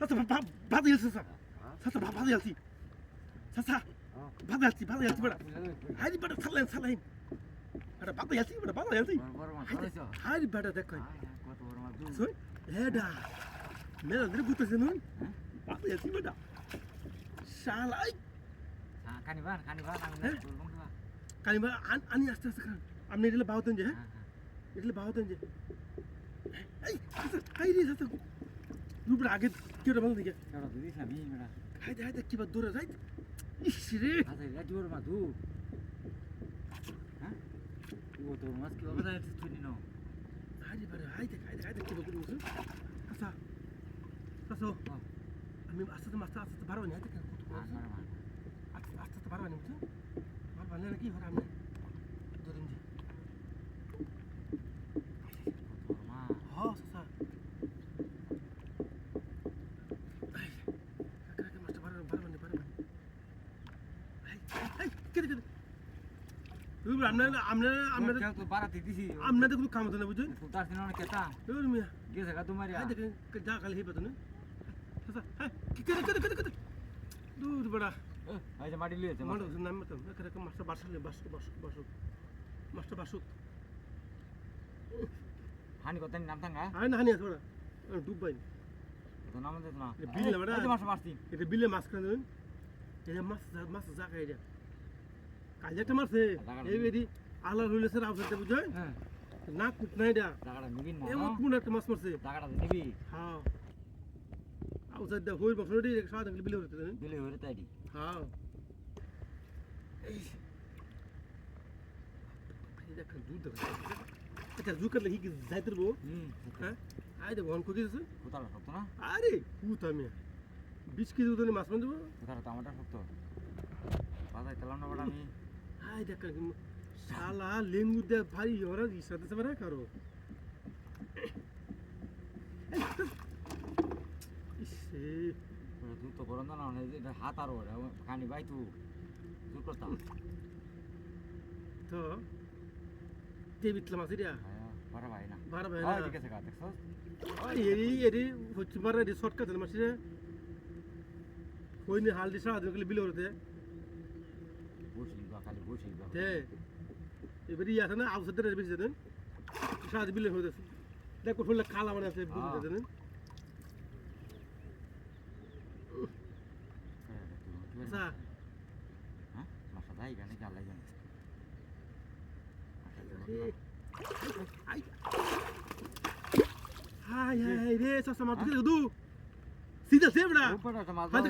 사사 바다 열었어. 사사 바다 열었지. 사사 바다 열었지. 바다 열었지 বড়। হাই বড় saline saline. আরে বাতা 열었지 বড় বাতা 열었지। হাই বড় দেখো। শুন হেডা। মেলা ধরে গুতেছে নুন। বাতা 열었지 বড়। শালাই। কানিবান আমি বলবো না। কানিবা আনি আস্তে আস্তে খান। আপনি এটা বাহুতেন যে হ্যাঁ? এটা বাহুতেন যে। এই হাই রে সাসা। রূপর আগে কি ওটা বল দিকে। কেডা দিস না মি মেডা। হাইদে কি বা দূরে যাই। ইস রে। আচ্ছা রে জোর মা দু। হ্যাঁ? ও তো মাছ কি বাবা যাইছিস তুই নিনো। হাইদে বারে হাইদে কি বলছিস? আচ্ছা। সাসো। আমি আস্তে আস্তে বারো নি হাইদে কত কত। আস্তে বারো নি বুঝছো? আর ভালো নাকি হর আমনে। ধরুন জি। মা হ্যাঁ সাসা। আপনাদের তো বাড়াতে দিছি কোনো কাম হতো না বুঝছেন তো তার দিন অনেক কেতা মিয়া গেছে গা তোমার দেখেন যা খালি হেই পাতো না কি করে দূর বড়া এই যে মাটি লিয়েছে মাটো নাম মতো এখানে মাস্টার বাসুক হানি কত নাম থাঙ্গা হানি আছে বড়া ডুব ভাই তো নাম দে না বিলে বড়া এই যে মাছ মারছি এটা বিলে মাছ খান দেন এটা মাছ যা খাই এটা কাল একটা মারছে এই বেরি আলার হইলে স্যার আউটসাইডে বুঝছেন হ্যাঁ না কুট নাই এটা জায়গাটা নিবি না এমন কোন একটা মাছ মারছে জায়গাটা নিবি হ্যাঁ আউটসাইডে হই বছরটি সাদা বিলে হইতে দেন দিলে হরে তাইডি হ্যাঁ এই দেখেন দুধ দেখেন আচ্ছা জু করলে কি যাইতে পারবো হ্যাঁ আই দেখো অন কোকি আছে কোতালা শক্ত না আরে কুত আমি 20 কেজি ওজনের মাছ মারবো কোতালা টমেটো শক্ত বাজাই তেলাম না বড় আমি আই দেখেন শালা লেঙ্গু দে ভারী ওরা ইসাতে সব না করো ইসে তুই তো গরম না না এটা হাত আর ওরে কানি ভাই তুই তুই করতা তো তেবিতলা মাছ এটা বড় ভাই না বড় ভাই হ্যাঁ না ঠিক আছে গা দেখছস এরি হচ্ছে মারা রে শর্টকাট মাছ রে কইনি হালদি সারা দিন বিলে ওরতে বসিবা খালি বসিবা তে এবারে আছে না আউটসাইডে বেশি দেন সারা দিন বিলে হইতেছে দেখো ফুলে কালা মানে আছে বিলে দেন আচ্ছা হ্যাঁ মাছ দাই গানে চালাই জানি হাই রে সাসা মারতে দু সিধা সেবড়া উপরে একটা মাছ হাতে